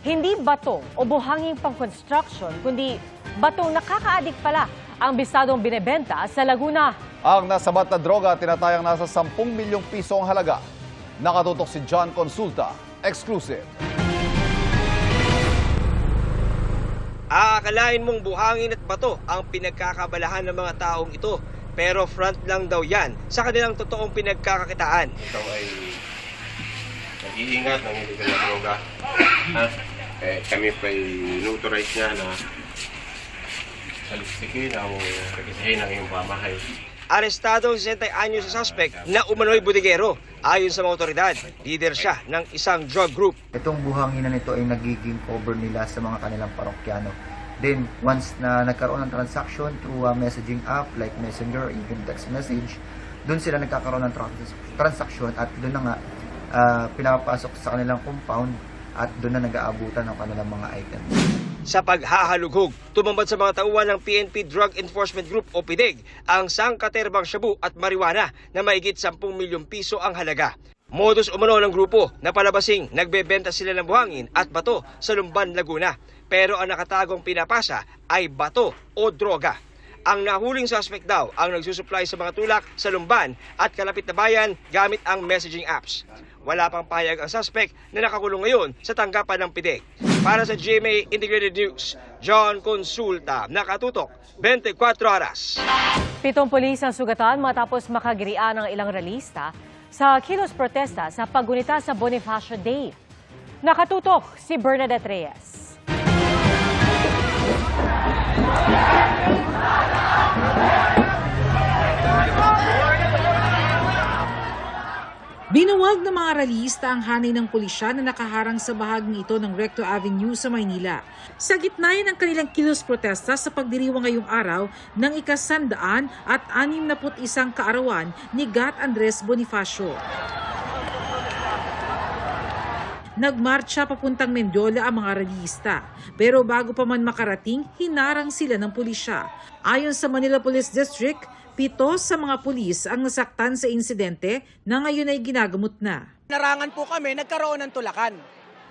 Hindi bato o buhanging pang-construction, kundi batong nakakaadik pala ang bisadong binebenta sa Laguna. Ang nasabat na droga tinatayang nasa 10 milyong piso ang halaga. Nakatutok si John Consulta. Exclusive. Aakalain mong buhangin at bato ang pinagkakabalahan ng mga taong ito. Pero front lang daw yan sa kanilang totoong pinagkakakitaan. Ito ay nag-iingat ng illegal na droga. Kami pa inutorize niya na saliksikin o kakisahin ng iyong pamahay. Arestado ang 60 anyos sa suspect na umano'y budigero. Ayon sa mga otoridad, leader siya ng isang drug group. Itong buhanginan nito ay nagiging cover nila sa mga kanilang parokyano. Then, once na nagkaroon ng transaction through a messaging app like Messenger or even text message, doon sila nagkakaroon ng transaction at doon na nga pinapasok sa kanilang compound at doon na nag-aabutan ng kanilang mga items. Sa paghahalughog, tumambad sa mga tauhan ng PNP Drug Enforcement Group o PIDEG ang sangkaterbang shabu at marijuana na mahigit 10 milyong piso ang halaga. Modus umano ng grupo na palabasing nagbebenta sila ng buhangin at bato sa Lumban, Laguna. Pero ang nakatagong pinapasa ay bato o droga. Ang nahuling suspect daw ang nagsusupply sa mga tulak sa Lumban at kalapit na bayan gamit ang messaging apps. Wala pang pahayag ang suspect na nakakulong ngayon sa tanggapan ng PIDEG. Para sa GMA Integrated News, John Consulta, nakatutok 24 oras. 7 pulis ang sugatan matapos makagirian ng ilang realista sa kilos protesta sa paggunita sa Bonifacio Day. Nakatutok si Bernadette Reyes. Binuwag ng mga realista ang hanay ng pulisya na nakaharang sa bahaging ito ng Recto Avenue sa Maynila. Sa gitna ng kanilang kilos protesta sa pagdiriwang ngayong araw ng ika-100 at 61 kaarawan ni Gat Andres Bonifacio. Nagmarcha papuntang Mendiola ang mga realista. Pero bago pa man makarating, hinarang sila ng pulisya. Ayon sa Manila Police District, 7 sa mga pulis ang nasaktan sa insidente na ngayon ay ginagamot na. Narangan po kami, nagkaroon ng tulakan.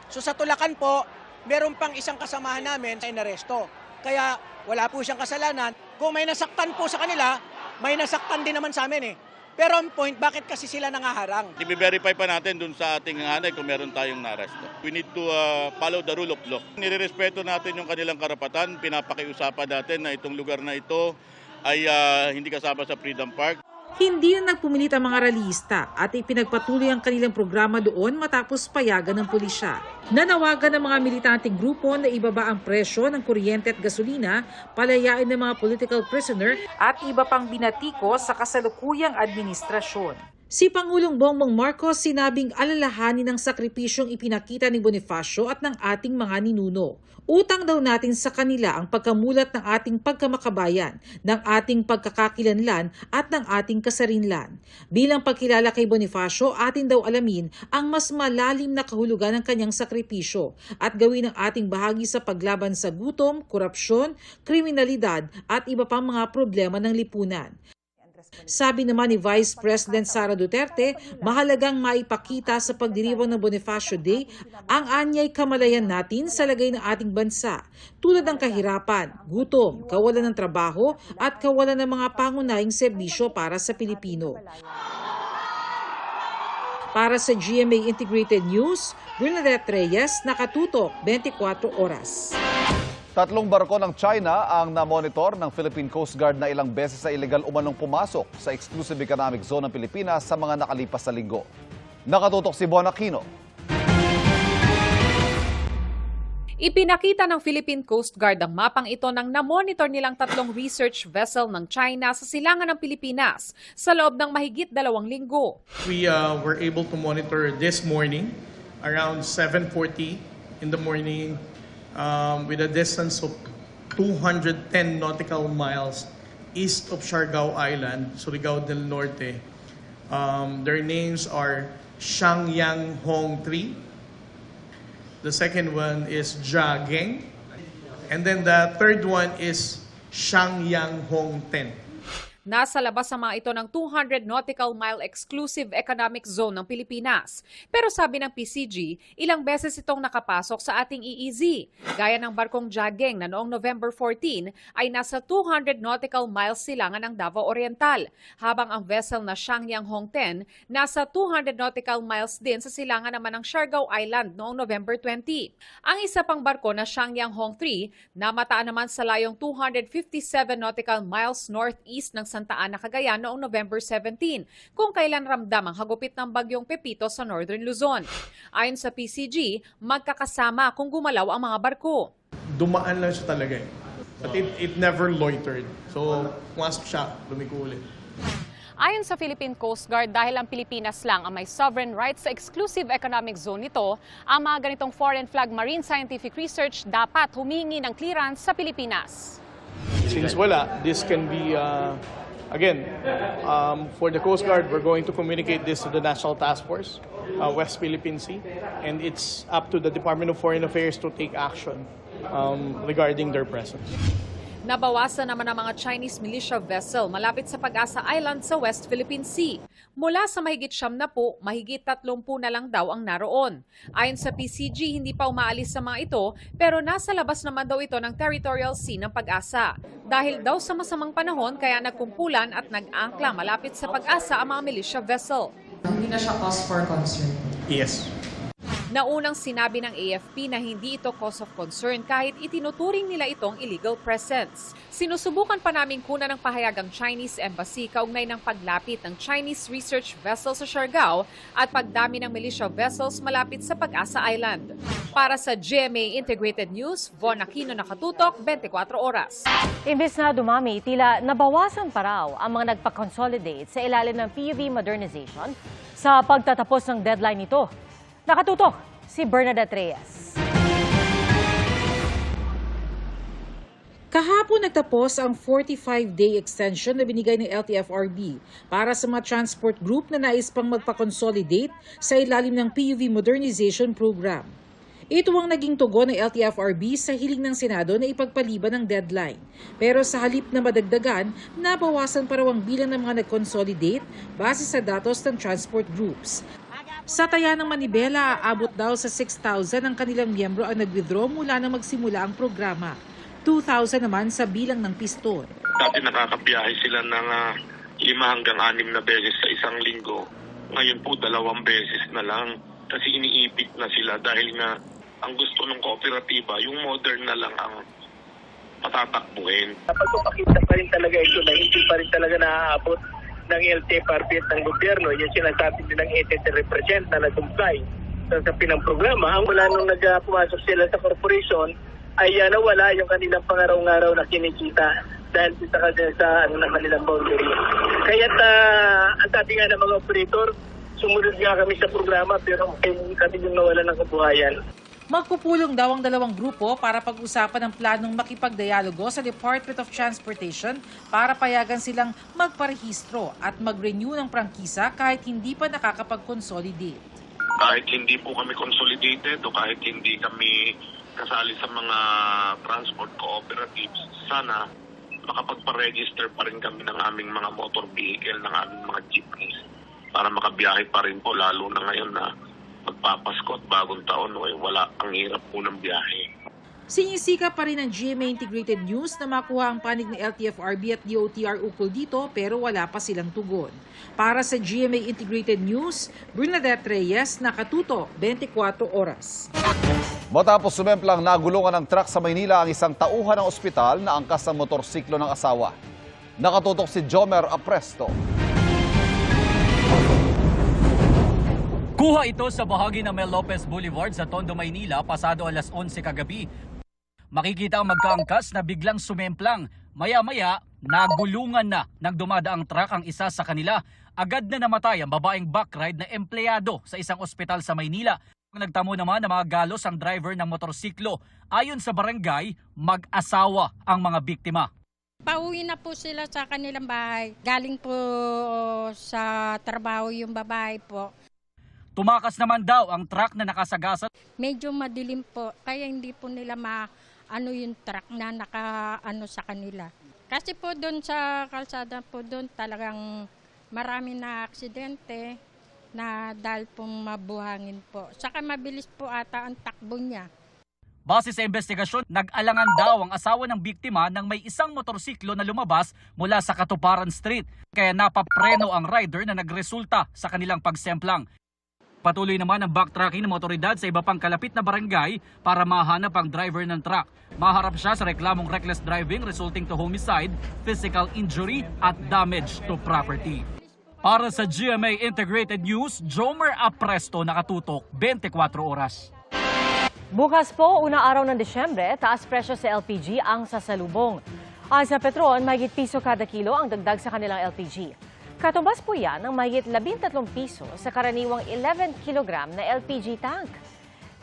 So sa tulakan po, meron pang isang kasamahan namin na inaresto. Kaya wala po siyang kasalanan. Kung may nasaktan po sa kanila, may nasaktan din naman sa amin eh. Pero on point, bakit kasi sila nangaharang? I-verify pa natin dun sa ating hanay kung meron tayong naresto. We need to follow the rule of law. Nirerespeto natin yung kanilang karapatan. Pinapakiusapan natin na itong lugar na ito ay hindi kasama sa Freedom Park. Hindi na nagpumilit ang mga realista at ipinagpatuloy ang kanilang programa doon matapos payagan ng pulisya. Nanawagan ng mga militanteng grupo na ibaba ang presyo ng kuryente at gasolina, palayain ng mga political prisoner at iba pang binatiko sa kasalukuyang administrasyon. Si Pangulong Bongbong Marcos sinabing alalahanin ng sakripisyong ipinakita ni Bonifacio at ng ating mga ninuno. Utang daw natin sa kanila ang pagkamulat ng ating pagkamakabayan, ng ating pagkakakilanlan at ng ating kasarinlan. Bilang pagkilala kay Bonifacio, atin daw alamin ang mas malalim na kahulugan ng kanyang sakripisyo at gawin ang ating bahagi sa paglaban sa gutom, korupsyon, kriminalidad at iba pang mga problema ng lipunan. Sabi naman ni Vice President Sara Duterte, mahalagang maipakita sa pagdiriwang ng Bonifacio Day ang anyay kamalayan natin sa lagay ng ating bansa, tulad ng kahirapan, gutom, kawalan ng trabaho at kawalan ng mga pangunahing serbisyo para sa Pilipino. Para sa GMA Integrated News, Bernadette Reyes, nakatutok 24 oras. 3 barko ng China ang namonitor ng Philippine Coast Guard na ilang beses sa illegal umanong pumasok sa Exclusive Economic Zone ng Pilipinas sa mga nakalipas na linggo. Nakatutok si Bon Aquino. Ipinakita ng Philippine Coast Guard ang mapang ito nang namonitor nilang 3 research vessel ng China sa silangan ng Pilipinas sa loob ng mahigit 2 linggo. We were able to monitor this morning around 7:40 in the morning with a distance of 210 nautical miles east of Siargao Island, Surigao del Norte. Their names are Shangyang Hong 3. The second one is Jageng. And then the third one is Shangyang Hong 10. Nasa labas sa mga ito ng 200 nautical mile exclusive economic zone ng Pilipinas. Pero sabi ng PCG, ilang beses itong nakapasok sa ating EEZ. Gaya ng barkong Jageng na noong November 14 ay nasa 200 nautical miles silangan ng Davao Oriental, habang ang vessel na Shangyang Hongten nasa 200 nautical miles din sa silangan naman ng Siargao Island noong November 20. Ang isa pang barko na Shangyang Hong 3 namataan naman sa layong 257 nautical miles northeast ng Santa Ana, Cagayan noong November 17, kung kailan ramdam ang hagupit ng bagyong Pepito sa Northern Luzon. Ayon sa PCG, magkakasama kung gumalaw ang mga barko. Dumaan lang siya talaga eh. But it never loitered. So, pumasok siya, lumiko ulit. Ayon sa Philippine Coast Guard, dahil ang Pilipinas lang ang may sovereign rights sa exclusive economic zone nito, ang mga ganitong foreign flag marine scientific research dapat humingi ng clearance sa Pilipinas. Since wala, this can be, again, for the Coast Guard, we're going to communicate this to the National Task Force, West Philippine Sea, and it's up to the Department of Foreign Affairs to take action regarding their presence. Nabawasan naman ang mga Chinese militia vessel malapit sa Pag-asa Island sa West Philippine Sea. Mula sa mahigit 70, mahigit 30 na lang daw ang naroon. Ayon sa PCG, hindi pa umaalis sa mga ito, pero nasa labas naman daw ito ng territorial sea ng Pag-asa. Dahil daw sa masamang panahon, kaya nagkumpulan at nag-angkla malapit sa Pag-asa ang mga militia vessel. Hindi na siya cause for concern. Yes. Naunang sinabi ng AFP na hindi ito cause of concern kahit itinuturing nila itong illegal presence. Sinusubukan pa naming kunan ng pahayag ang Chinese Embassy kaugnay ng paglapit ng Chinese research vessel sa Siargao at pagdami ng militia vessels malapit sa Pag-asa Island. Para sa GMA Integrated News, Von Aquino, nakatutok, 24 oras. Imbes na dumami, tila nabawasan pa raw ang mga nagpa-consolidate sa ilalim ng PUV modernization sa pagtatapos ng deadline nito. Nakatutok si Bernadette Reyes. Kahapon nagtapos ang 45-day extension na binigay ng LTFRB para sa mga transport group na nais pang magpa-consolidate sa ilalim ng PUV Modernization Program. Ito ang naging tugon ng LTFRB sa hiling ng Senado na ipagpaliban ng deadline. Pero sa halip na madagdagan, nabawasan pa raw ang bilang ng mga nag-consolidate base sa datos ng transport groups. Sa taya ng Manibela, aabot daw sa 6,000 ang kanilang miyembro ang nag-withdraw mula na magsimula ang programa. 2,000 naman sa bilang ng piston. Dati nakakabiyahe sila ng 5 hanggang 6 na beses sa isang linggo. Ngayon po 2 beses na lang kasi iniipit na sila dahil nga ang gusto ng kooperatiba, yung modern na lang ang patatakbuhin. Napagpapakita pa rin talaga ito na hindi pa rin talaga naaabot ng LTFRB at ng gobyerno, yung sinasabi nilang 83% na nag-comply sa pinang-programa. Ang mula nung pumasok sila sa corporation, ay nawala yung kanilang pangaraw-araw na kinikita dahil sa kanilang boundary. Kaya't ang sabi nga ng mga operator, sumunod nga kami sa programa pero kami yung nawala ng kabuhayan. Magpupulong daw ang dalawang grupo para pag-usapan ang planong makipagdialogo sa Department of Transportation para payagan silang magparehistro at mag-renew ng prangkisa kahit hindi pa nakakapag-consolidate. Kahit hindi po kami consolidated o kahit hindi kami kasali sa mga transport cooperatives, sana makapagpa-register pa rin kami ng aming mga motor vehicle, ng aming mga jeepneys para makabiyahe pa rin po, lalo na ngayon na magpapasko at bagong taon, wala, ang hirap po ng biyahe. Sinisika pa rin ng GMA Integrated News na makuha ang panig ng LTFRB at DOTR ukol dito pero wala pa silang tugon. Para sa GMA Integrated News, Bernadette Reyes, nakatuto, 24 oras. Matapos sumemplang nagulungan ng truck sa Maynila ang isang tauhan ng ospital na angkas ng motorsiklo ng asawa. Nakatutok si Jomer Apresto. Kuha ito sa bahagi ng Mel Lopez Boulevard sa Tondo, Maynila pasado alas 11 kagabi. Makikita ang magkaangkas na biglang sumemplang. Maya-maya, nagulungan na nang dumadaang truck ang isa sa kanila. Agad na namatay ang babaeng backride na empleyado sa isang ospital sa Maynila. Nagtamo naman ng mga galos ang driver ng motorsiklo. Ayon sa barangay, mag-asawa ang mga biktima. Pauwi na po sila sa kanilang bahay. Galing po sa trabaho yung babae po. Tumakas naman daw ang truck na nakasagasa. Medyo madilim po, kaya hindi po nila maano yung truck na nakaano sa kanila. Kasi po doon sa kalsada po doon talagang marami na aksidente na dahil po mabuhangin po. Saka mabilis po ata ang takbo niya. Base sa investigasyon, nag-alangan daw ang asawa ng biktima nang may isang motorsiklo na lumabas mula sa Katuparan Street. Kaya napapreno ang rider na nagresulta sa kanilang pagsemplang. Patuloy naman ang backtracking ng mga otoridad sa iba pang kalapit na barangay para mahanap ang driver ng truck. Maharap siya sa reklamong reckless driving resulting to homicide, physical injury at damage to property. Para sa GMA Integrated News, Jomer Apresto, nakatutok 24 oras. Bukas po, unang araw ng Disyembre, taas presyo sa LPG ang sasalubong. Sa Petron, mahigit piso kada kilo ang dagdag sa kanilang LPG. Katumbas po yan ng mahigit 13 piso sa karaniwang 11 kilogram na LPG tank.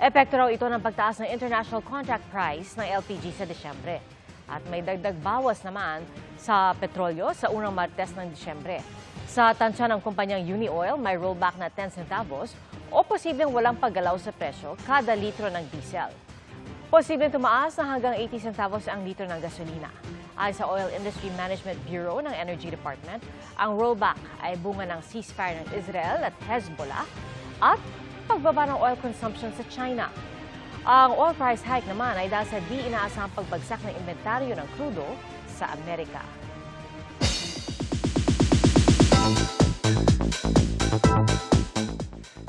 Epekto raw ito ng pagtaas ng international contract price ng LPG sa Disyembre. At may dagdag bawas naman sa petrolyo sa unang Martes ng Disyembre. Sa tansya ng kumpanyang Unioil, may rollback na 10 centavos o posibleng walang paggalaw sa presyo kada litro ng diesel. Posibleng tumaas na hanggang 80 centavos ang litro ng gasolina. Ayon sa Oil Industry Management Bureau ng Energy Department, ang rollback ay bunga ng ceasefire ng Israel at Hezbollah at pagbaba ng oil consumption sa China. Ang oil price hike naman ay dahil sa di inaasahang pagbagsak ng inventaryo ng krudo sa Amerika.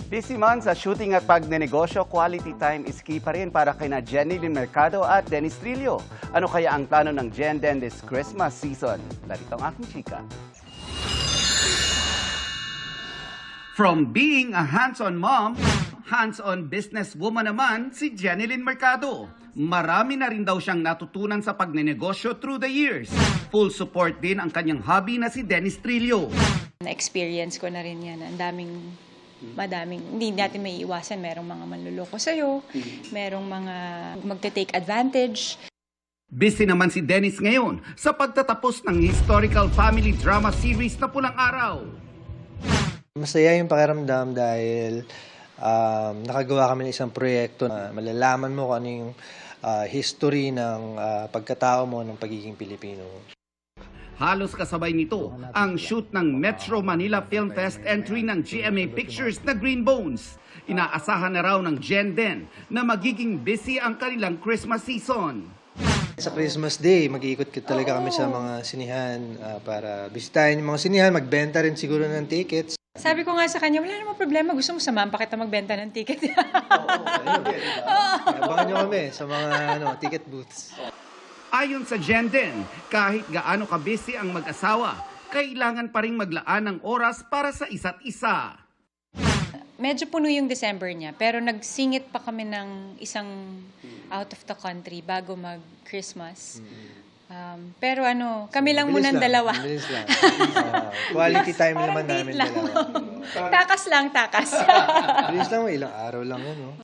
Busy man sa shooting at pagnenegosyo, quality time is key pa rin para kina Jenny Lynn Mercado at Dennis Trillo. Ano kaya ang plano ng Jen Den this Christmas season? Larito ang aking chika. From being a hands-on mom, hands-on businesswoman naman si Jenny Lynn Mercado. Marami na rin daw siyang natutunan sa pagnenegosyo through the years. Full support din ang kanyang hobby na si Dennis Trillo. Na-experience ko na rin yan. Madaming, hindi natin may iwasan. Merong mga manluloko sa'yo, merong mga magte-take advantage. Busy naman si Dennis ngayon sa pagtatapos ng historical family drama series na Pulang Araw. Masaya yung pakiramdam dahil nakagawa kami ng isang proyekto na malalaman mo kung ano yung history ng pagkatao mo ng pagiging Pilipino. Halos kasabay nito ang shoot ng Metro Manila Film Fest entry ng GMA Pictures na Green Bones. Inaasahan na raw ng Jen Den na magiging busy ang kanilang Christmas season. Sa Christmas Day, mag-iikot talaga kami sa mga sinihan para bisitahin yung mga sinihan, magbenta rin siguro ng tickets. Sabi ko nga sa kanya, wala namang problema. Gusto mo samahan pa kita magbenta ng ticket. Abangan nyo kami sa mga ticket booths. Ayon sa Jen Den, kahit gaano ka-busy ang mag-asawa, kailangan pa rin maglaan ng oras para sa isa't isa. Medyo puno yung December niya, pero nagsingit pa kami ng isang out of the country bago mag-Christmas. Pero kami lang munang dalawa. Bilis lang. Quality time naman namin dalawa. Takas lang, takas. Bilis lang, ilang araw lang yun.